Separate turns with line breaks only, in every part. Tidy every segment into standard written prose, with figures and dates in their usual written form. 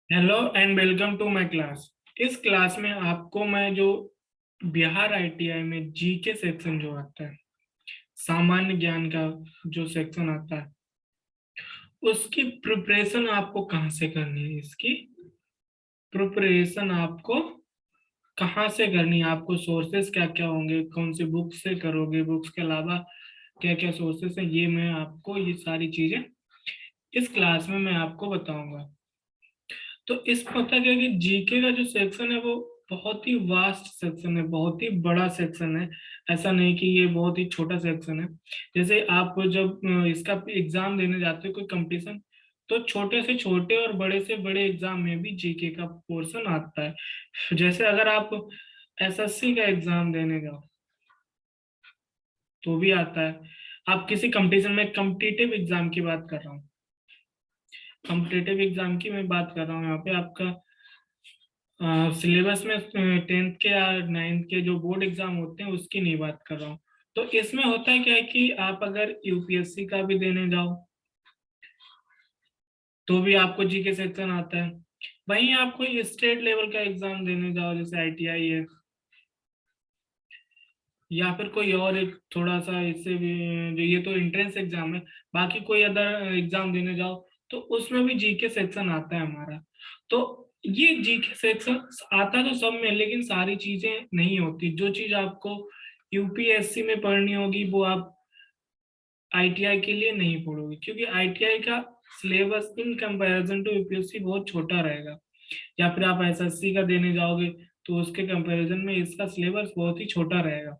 Hello and welcome to my class. इस class में आपको मैं जो बिहार आईटीआई में जीके सेक्शन जो आता है, सामान्य ज्ञान का जो सेक्शन आता है, उसकी प्रिपरेशन आपको कहाँ से करनी है। इसकी प्रिपरेशन आपको कहाँ से करनी है, आपको सोर्सेस क्या क्या होंगे, कौन सी बुक से करोगे, बुक्स के अलावा क्या क्या सोर्सेस हैं, ये मैं आपको ये सारी चीजें इस क्लास में मैं आपको बताऊंगा। तो इस पता क्या है कि जीके का जो सेक्शन है वो बहुत ही वास्ट सेक्शन है, बहुत ही बड़ा सेक्शन है। ऐसा नहीं कि ये बहुत ही छोटा सेक्शन है। जैसे आप जब इसका एग्जाम देने जाते हो कोई कंपटीशन, तो छोटे से छोटे और बड़े से बड़े एग्जाम में भी जीके का पोर्शन आता है। जैसे अगर आप एसएससी का एग्जाम देने जाओ तो भी आता है। आप किसी कंपटीशन में, कॉम्पिटिटिव एग्जाम की बात कर रहा हूँ, कॉम्पिटिटिव एग्जाम की मैं बात कर रहा हूँ यहाँ पे आपका सिलेबस में। टेंथ के या नाइन्थ के जो बोर्ड एग्जाम होते हैं उसकी नहीं बात कर रहा हूँ। तो इसमें होता है क्या है कि आप अगर यूपीएससी का भी देने जाओ तो भी आपको जीके सेक्शन आता है। वहीं आप कोई स्टेट लेवल का एग्जाम देने जाओ, जैसे आईटीआई है या फिर कोई और एक थोड़ा सा इससे भी, जो ये तो एंट्रेंस एग्जाम है, बाकी कोई अदर एग्जाम देने जाओ तो उसमें भी जीके सेक्शन आता है हमारा। तो ये जीके सेक्शन आता तो सब में, लेकिन सारी चीजें नहीं होती। जो चीज आपको यूपीएससी में पढ़नी होगी वो आप आईटीआई के लिए नहीं पढ़ोगे, क्योंकि आईटीआई का syllabus in comparison to UPSC बहुत छोटा रहेगा। या फिर आप एसएससी का देने जाओगे तो उसके कंपैरिजन में इसका सिलेबस बहुत ही छोटा रहेगा।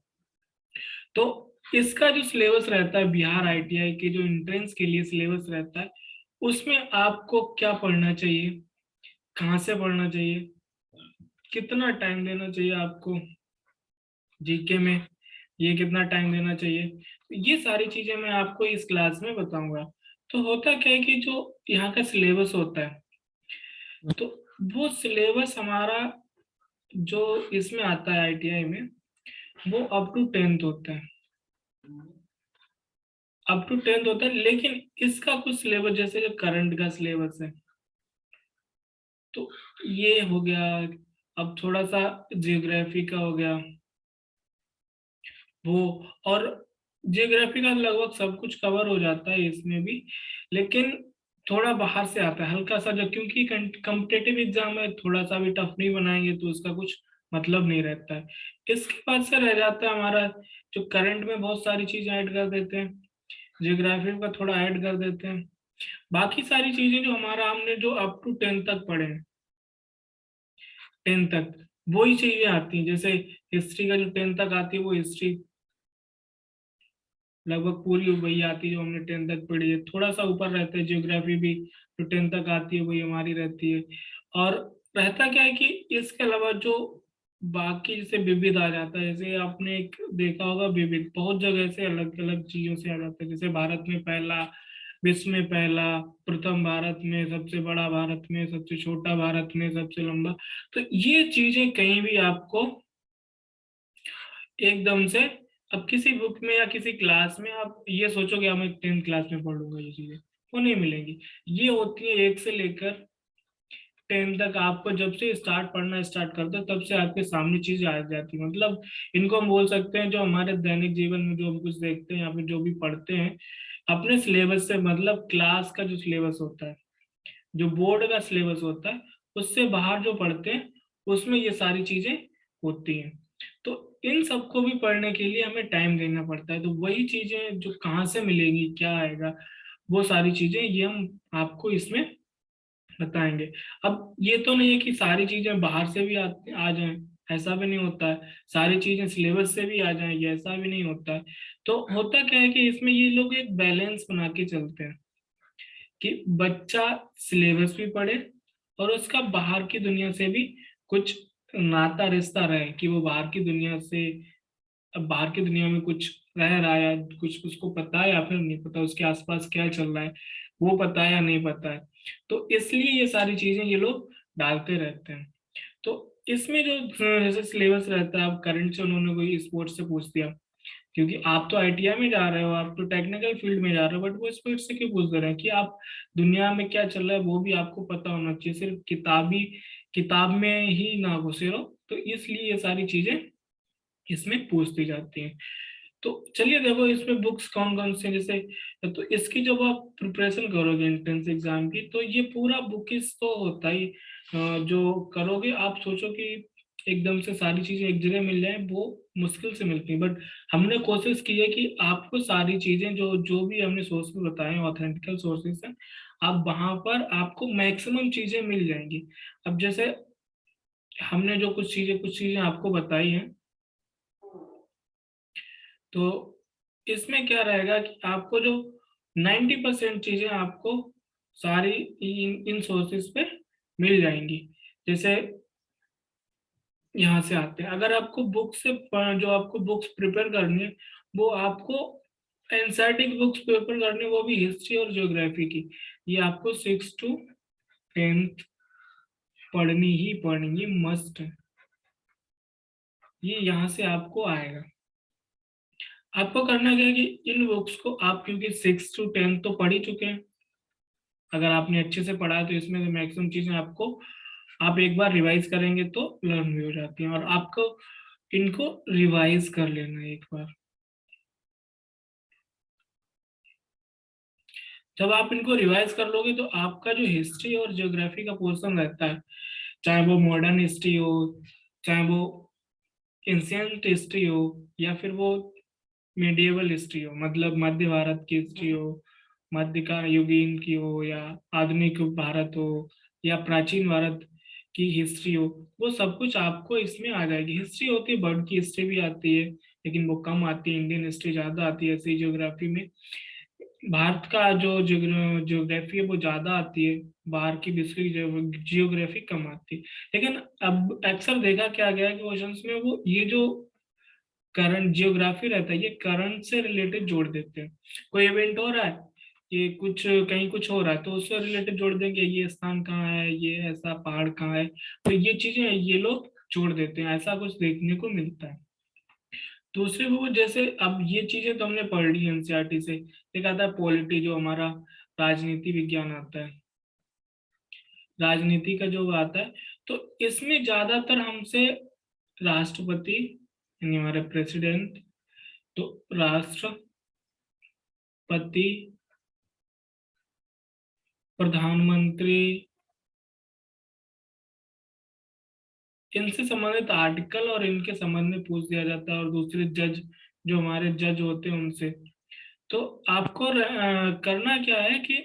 तो इसका जो सिलेबस रहता है बिहार आईटीआई के जो एंट्रेंस के लिए सिलेबस रहता है, उसमें आपको क्या पढ़ना चाहिए, कहाँ से पढ़ना चाहिए, कितना टाइम देना चाहिए आपको जीके में, ये कितना टाइम देना चाहिए, ये सारी चीजें मैं आपको इस क्लास में बताऊंगा। तो होता क्या है कि जो यहाँ का सिलेबस होता है, तो वो सिलेबस हमारा जो इसमें आता है आईटीआई में, वो अप टू टेंथ होता है। अप टू टेंथ होता है, लेकिन इसका कुछ सिलेबस, जैसे जो करंट का सिलेबस है, तो ये हो गया। अब थोड़ा सा जियोग्राफी का हो गया वो, और जियोग्राफी का लगभग सब कुछ कवर हो जाता है इसमें भी। लेकिन थोड़ा बाहर से आता है हल्का सा, जो क्योंकि कम्पिटेटिव एग्जाम है, थोड़ा सा भी टफ नहीं बनाएंगे तो उसका कुछ मतलब नहीं रहता है। इसके बाद से रह जाता है हमारा जो करंट में बहुत सारी चीजें ऐड कर देते हैं, जियोग्राफी का थोड़ा ऐड कर देते हैं। बाकी सारी चीजें जो हमारा हमने जो अप टू टेंथ तक पढ़े हैं, टेंथ तक वही चीजें आती हैं। जैसे हिस्ट्री का जो टेंथ तक आती है वो हिस्ट्री लगभग पूरी वही आती है जो हमने टेंथ तक पढ़ी है। थोड़ा सा ऊपर रहता है जियोग्राफी भी, जो टेंथ तक आती है वही हमारी रहती है। और रहता क्या है कि इसके अलावा जो बाकी जैसे विविध आ जाता है, जैसे आपने एक देखा होगा विविध बहुत जगह से अलग अलग चीजों से आ जाता है। जैसे भारत में पहला, विश्व में पहला, प्रथम भारत में, सबसे बड़ा भारत में, सबसे छोटा भारत में, सबसे लंबा। तो ये चीजें कहीं भी आपको एकदम से, अब किसी बुक में या किसी क्लास में आप ये सोचोगे हाँ मैं टेंथ क्लास में पढ़ लूंगा ये चीजें, वो नहीं मिलेंगी। ये होती है एक से लेकर टेंथ तक। आपको जब से स्टार्ट पढ़ना स्टार्ट करते हो तब से आपके सामने चीजें आ जाती है। मतलब इनको हम बोल सकते हैं जो हमारे दैनिक जीवन में जो हम कुछ देखते हैं या फिर जो भी पढ़ते हैं अपने सिलेबस से, मतलब क्लास का जो सिलेबस होता है, जो बोर्ड का सिलेबस होता है, उससे बाहर जो पढ़ते हैं उसमें ये सारी चीजें होती हैं। तो इन सबको भी पढ़ने के लिए हमें टाइम देना पड़ता है। तो वही चीजें जो कहाँ से मिलेंगी, क्या आएगा, वो सारी चीजें ये हम आपको इसमें बताएंगे। अब ये तो नहीं है कि सारी चीजें बाहर से भी आ जाएं, ऐसा भी नहीं होता है। सारी चीजें सिलेबस से भी आ जाएंगी, ऐसा भी नहीं होता है। तो होता क्या है कि इसमें ये लोग एक बैलेंस बना के चलते हैं कि बच्चा सिलेबस भी पढ़े और उसका बाहर की दुनिया से भी कुछ नाता रिश्ता रहे, कि वो बाहर की दुनिया से, अब बाहर की दुनिया में कुछ रह रहा है, कुछ उसको पता है या फिर नहीं पता, उसके आसपास क्या चल रहा है वो पता है या नहीं पता है। तो इसलिए ये सारी चीजें ये लोग डालते रहते हैं। तो इसमें जो जैसे सिलेबस रहता है, अब करंट से उन्होंने कोई स्पोर्ट्स से पूछ दिया क्योंकि आप तो आईटीआई में जा रहे हो, आप तो टेक्निकल फील्ड में जा रहे हो, बट वो स्पीड से क्यों पूछ रहे हैं कि आप दुनिया में क्या चल रहा है वो भी आपको पता होना चाहिए, सिर्फ किताब में ही ना घुसे रहो। तो इसलिए ये सारी चीजें इसमें पूछती जाती हैं। तो चलिए देखो इसमें बुक्स कौन कौन से, जैसे तो इसकी जब आप प्रिपरेशन करोगे एंट्रेंस एग्जाम की, तो ये पूरा बुकिस तो होता ही जो करोगे आप सोचो कि एकदम से सारी चीजें एक जगह मिल जाए वो मुश्किल से मिलती है। बट हमने कोशिश की है कि आपको सारी चीजें जो जो भी हमने सोर्सेज बताए ऑथेंटिकल सोर्सेज हैं, आप वहां पर आपको मैक्सिमम चीजें मिल जाएंगी। अब जैसे हमने जो कुछ चीजें आपको बताई हैं, तो इसमें क्या रहेगा कि आपको जो 90% चीजें आपको सारी इन सोर्सेज पे मिल जाएंगी। जैसे यहाँ से आते हैं, अगर आपको बुक से जो आपको बुक्स प्रिपेयर करनी है, वो आपको एनसीईआरटी की बुक्स प्रिपेयर करनी है, वो भी हिस्ट्री और ज्योग्राफी की। ये आपको 6 to 10 पढ़नी ही पढ़नी, मस्ट। ये यहाँ से आपको आएगा। आपको करना क्या है कि इन बुक्स को आप, क्योंकि 6 to 10 तो पढ़ ही चुके हैं, अगर आपने अच्छे से पढ़ा है तो इसमें से मैक्सिमम चीजें आपको आप एक बार रिवाइज करेंगे तो लर्न भी हो जाती हैं। और आपको इनको रिवाइज कर लेना है एक बार। जब आप इनको रिवाइज कर लोगे तो आपका जो हिस्ट्री और ज्योग्राफी का पोर्शन रहता है, चाहे वो मॉडर्न हिस्ट्री हो, चाहे वो एंशियंट हिस्ट्री हो, या फिर वो मिडिएवल हिस्ट्री हो, मतलब मध्य भारत की हिस्ट्री हो, मध्य का युगीन की हो, या आधुनिक भारत हो, या प्राचीन भारत की हिस्ट्री हो, वो सब कुछ आपको इसमें आ जाएगी। हिस्ट्री होती है, बर्ड की हिस्ट्री भी आती है, लेकिन वो कम आती है, इंडियन हिस्ट्री ज्यादा आती है। ऐसी ज्योग्राफी में भारत का जो ज्योग्राफी है वो ज्यादा आती है, बाहर की दूसरी जियोग्राफी कम आती है। लेकिन अब अक्सर देखा क्या गया है कि क्वेश्चंस में वो ये जो करंट जियोग्राफी रहता है, ये करंट से रिलेटेड जोड़ देते हैं। कोई इवेंट हो रहा है, ये कुछ कहीं कुछ हो रहा है, तो उससे रिलेटेड जोड़ देंगे, ये स्थान कहाँ है, ये ऐसा पहाड़ कहाँ है, तो ये चीजें ये लोग जोड़ देते हैं। ऐसा कुछ देखने को मिलता है। दूसरे वो जैसे अब ये चीजें तो हमने पढ़ ली एनसीईआरटी से। एक आता है पॉलिटी, जो हमारा राजनीति विज्ञान आता है, राजनीति का जो आता है, तो इसमें ज्यादातर हमसे राष्ट्रपति यानी हमारे प्रेसिडेंट, तो राष्ट्रपति, प्रधानमंत्री, इनसे संबंधित आर्टिकल और इनके संबंध में पूछ दिया जाता है, और दूसरे जज जो हमारे जज होते हैं उनसे। तो आपको करना क्या है कि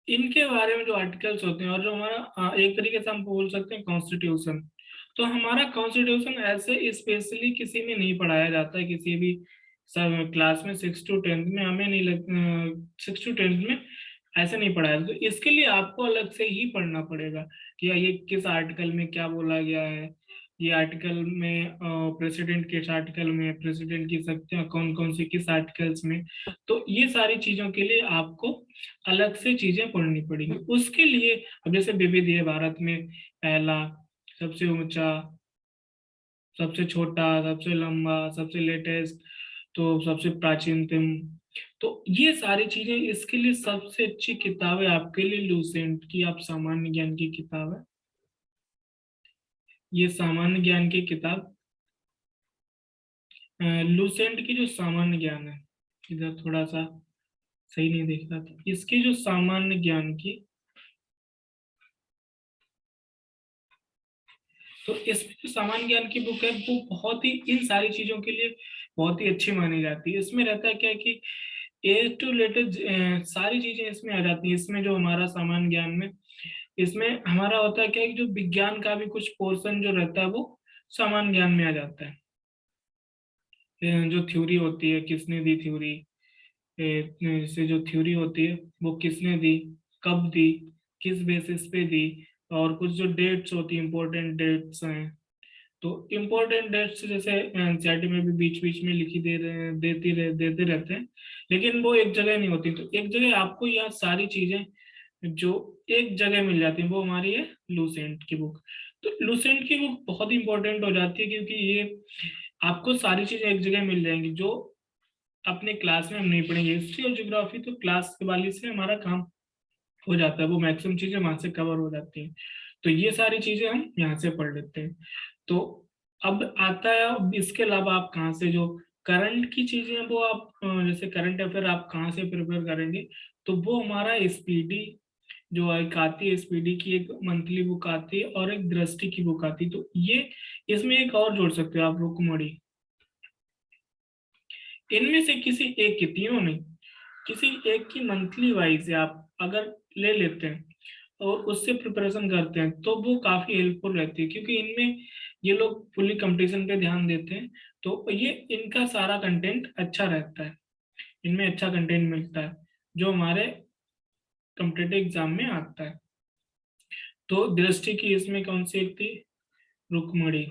इनके बारे में जो आर्टिकल्स होते हैं, और जो हमारा एक तरीके से हम बोल सकते हैं कॉन्स्टिट्यूशन, तो हमारा कॉन्स्टिट्यूशन ऐसे स्पेशली किसी में नहीं पढ़ाया जाता है, किसी भी सब क्लास में। 6 to 10 में हमें नहीं लग 6 to 10 में ऐसे नहीं पढ़ाया, तो इसके लिए आपको अलग से ही पढ़ना पड़ेगा कि ये किस आर्टिकल में क्या बोला गया है, ये आर्टिकल में प्रेसिडेंट किस आर्टिकल में, प्रेसिडेंट की शक्तियां कौन कौन सी किस आर्टिकल्स में। तो ये सारी चीजों के लिए आपको अलग से चीजें पढ़नी पड़ेंगी। उसके लिए अब जैसे विविध है भारत में, पहला, सबसे ऊंचा, सबसे छोटा, सबसे लंबा, सबसे लेटेस्ट, तो सबसे प्राचीनतम, तो ये सारी चीजें, इसके लिए सबसे अच्छी किताब है आपके लिए लूसेंट की। आप सामान्य ज्ञान की किताब है, ये सामान्य ज्ञान की किताब, लूसेंट की जो सामान्य ज्ञान है, इधर थोड़ा सा सही नहीं देख रहा था, इसकी जो सामान्य ज्ञान की, तो इसमें जो सामान्य ज्ञान की बुक है वो बहुत ही इन सारी चीजों के लिए बहुत ही अच्छी मानी जाती है। इसमें रहता है क्या है कि ए टू रिलेटेड सारी चीजें इसमें आ जाती है। इसमें जो हमारा सामान्य ज्ञान में, इसमें हमारा होता है क्या है कि जो विज्ञान का भी कुछ पोर्शन जो रहता है वो सामान्य ज्ञान में आ जाता है। जो थ्योरी होती है, किसने दी थ्योरी, से जो थ्योरी होती है वो किसने दी, कब दी, किस बेसिस पे दी, और कुछ जो डेट्स होती है, इंपॉर्टेंट डेट्स हैं, तो इम्पोर्टेंट डेट्स जैसे एनसीईआरटी में भी बीच बीच में लिखी दे रहे देते रहते हैं, लेकिन वो एक जगह नहीं होती। तो एक जगह आपको यह सारी चीजें जो एक जगह मिल जाती है, वो हमारी है लूसेंट की बुक। तो लूसेंट की बुक बहुत इंपॉर्टेंट हो जाती है, क्योंकि ये आपको सारी चीजें एक जगह मिल जाएंगी जो अपने क्लास में हम नहीं पढ़ेंगे। हिस्ट्री और ज्योग्राफी तो क्लास वाली से हमारा काम हो जाता है, वो मैक्सिमम चीजें वहां से कवर हो जाती हैं। तो ये सारी चीजें हम यहाँ से पढ़ लेते हैं। तो अब आता है, अब इसके अलावा आप कहाँ से जो करंट की चीजें हैं वो आप जैसे करंट अफेयर आप कहाँ से प्रिपेयर करेंगे, तो वो हमारा स्पीडी जो एक आती है, स्पीडी की एक मंथली बुक आती है और एक दृष्टि की बुक आती है। तो ये इसमें एक और जोड़ सकते हो आप, रुकमणी। इनमें से किसी एक की, तीनों नहीं, किसी एक की मंथली वाइज आप अगर ले लेते हैं और उससे प्रिपरेशन करते हैं तो वो काफी हेल्पफुल रहती है, क्योंकि इनमें ये लोग फुल्ली कंपटीशन पे ध्यान देते हैं। तो ये इनका सारा कंटेंट अच्छा रहता है, इनमें अच्छा कंटेंट मिलता है जो हमारे कॉम्पिटेटिव एग्जाम में आता है। तो दृष्टि की इसमें कौन सी एक थी, रुक्मणी।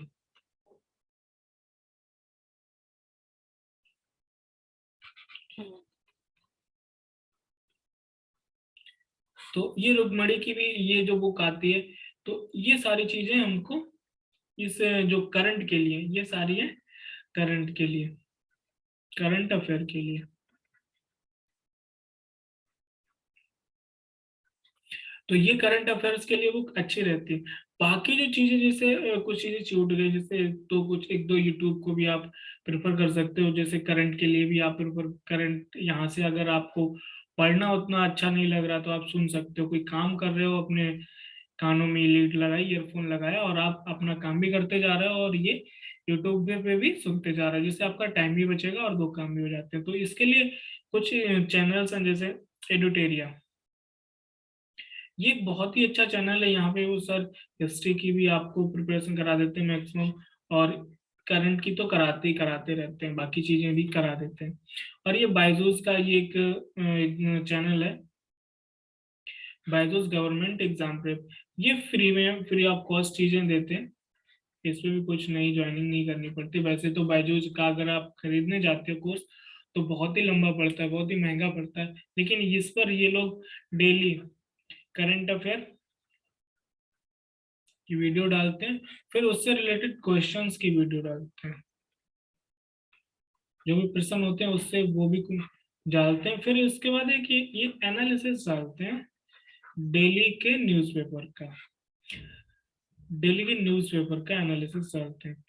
तो ये रुक्मणी की भी ये जो बुक आती है, तो ये सारी चीजें हमको इस जो करंट के लिए, ये सारी है करंट के लिए, करंट अफेयर के लिए। तो ये करंट अफेयर्स के लिए वो अच्छी रहती है। बाकी जो चीजें जैसे कुछ चीजें छूट गई, जैसे तो कुछ एक दो यूट्यूब को भी आप प्रेफर कर सकते हो, जैसे करंट के लिए भी आप प्रेफर, करंट यहाँ से अगर आपको पढ़ना उतना अच्छा नहीं लग रहा तो आप सुन सकते हो। कोई काम कर रहे हो, अपने कानों में लीड लगाई, ईयरफोन लगाया और आप अपना काम भी करते जा रहे हो और ये यूट्यूब पे भी सुनते जा रहे हो, जिससे आपका टाइम भी बचेगा और दो काम भी हो जाते हैं। तो इसके लिए कुछ चैनल्स हैं, जैसे एडुटेरिया, ये एक बहुत ही अच्छा चैनल है। यहाँ पे वो सर हिस्ट्री की भी आपको प्रिपरेशन करा देते हैं मैक्सिमम, और करंट की तो कराते ही कराते रहते हैं, बाकी चीजें भी करा देते हैं। और ये बायजूस का ये एक चैनल है, बायजूस गवर्नमेंट एग्जाम प्रेप। ये फ्री में, फ्री ऑफ कॉस्ट चीजें देते हैं, इसमें भी कुछ नई ज्वाइनिंग नहीं करनी पड़ती। वैसे तो बायजूस का अगर आप खरीदने जाते हो कोर्स तो बहुत ही लंबा पड़ता है, बहुत ही महंगा पड़ता है, लेकिन इस पर ये लोग डेली करंट अफेयर की वीडियो डालते हैं, फिर उससे रिलेटेड क्वेश्चंस की वीडियो डालते हैं, जो भी प्रश्न होते हैं उससे वो भी डालते हैं। फिर उसके बाद है कि ये एनालिसिस डालते हैं डेली के न्यूज़पेपर का, डेली के न्यूज़पेपर का एनालिसिस डालते हैं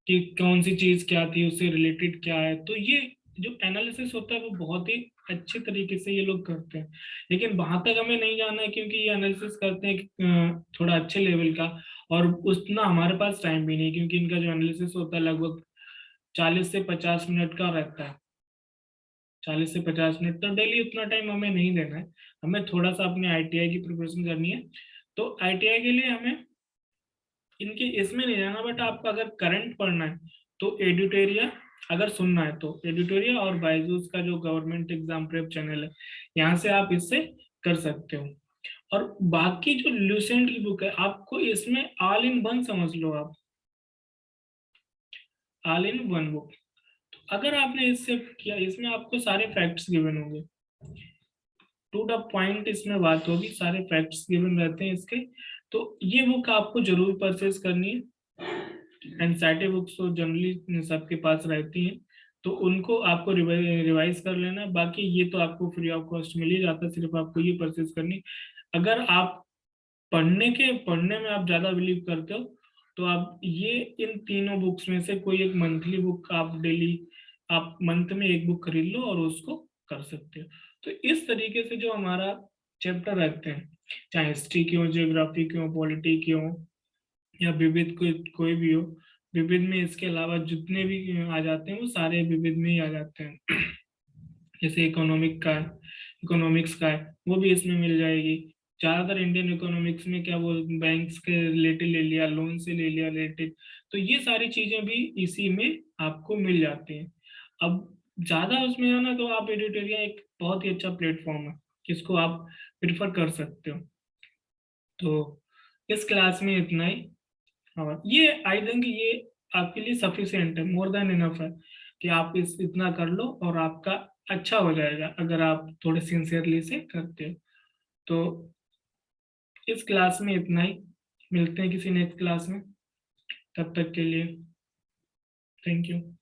कि कौन सी चीज क्या थी, उससे रिलेटेड क्या है। तो ये जो एनालिसिस होता है वो बहुत ही अच्छे तरीके से ये लोग करते हैं, लेकिन वहां तक हमें नहीं जाना है, क्योंकि ये एनालिसिस करते हैं थोड़ा अच्छे लेवल का, और उतना हमारे पास टाइम भी नहीं, क्योंकि इनका जो एनालिसिस होता है लगभग 40 से 50 मिनट का रहता है। 40 से 50 मिनट, तो डेली उतना टाइम हमें नहीं देना है, हमें थोड़ा सा अपने आईटीआई की प्रिपरेशन करनी है। तो आईटीआई के लिए हमें इनके इसमें नहीं जाना, बट आपको अगर करंट पढ़ना है तो एडिटोरिया, अगर सुनना है तो एडिटोरिया और बायजूस का जो गवर्नमेंट एग्जाम प्रेप चैनल है, यहाँ से आप इससे कर सकते हो। और बाकी जो लूसेंट की बुक है, आपको इसमें ऑल इन वन समझ लो आप, ऑल इन वन बुक। अगर आपने इससे किया, इसमें आपको सारे फैक्ट्स गिवन होंगे, टू द पॉइंट इसमें बात होगी, सारे फैक्ट्स गिवन रहते हैं इसके। तो ये बुक आपको जरूर परचेज करनी है। एनसीईआरटी बुक्स तो जनरली सबके पास रहती हैं, तो उनको आपको रिवाइज कर लेना। बाकी ये तो आपको फ्री ऑफ कॉस्ट मिल ही जाता है, सिर्फ आपको ये परचेज करनी। अगर आप पढ़ने में आप ज्यादा बिलीव करते हो तो आप ये इन तीनों बुक्स में से कोई एक मंथली बुक आप डेली, आप मंथ में एक बुक खरीद लो और उसको कर सकते हो। तो इस तरीके से जो हमारा चैप्टर रहते हैं, चाहे हिस्ट्री की हो, जियोग्राफी की हो, पॉलिटी की हो, या विविध कोई भी हो, विविध में इसके अलावा जितने भी आ जाते हैं वो सारे विविध में ही आ जाते हैं। जैसे इकोनॉमिक का है, इकोनॉमिक्स का है, वो भी इसमें मिल जाएगी। ज्यादातर इंडियन इकोनॉमिक्स में क्या, वो बैंक्स के रिलेटेड ले लिया, लोन से ले लिया रिलेटेड, तो ये सारी चीजें भी इसी में आपको मिल जाती हैं। अब ज्यादा उसमें है ना, तो आप एडिटोरिया एक बहुत ही अच्छा प्लेटफॉर्म है, जिसको आप प्रिफर कर सकते हो। तो इस क्लास में इतना ही। हाँ, ये आई थिंक ये आपके लिए सफिशियंट है, मोर देन इनफ है, कि आप इस इतना कर लो और आपका अच्छा हो जाएगा अगर आप थोड़े सिंसियरली से करते हो। तो इस क्लास में इतना ही, मिलते हैं किसी नेक्स्ट क्लास में, तब तक के लिए। Thank you.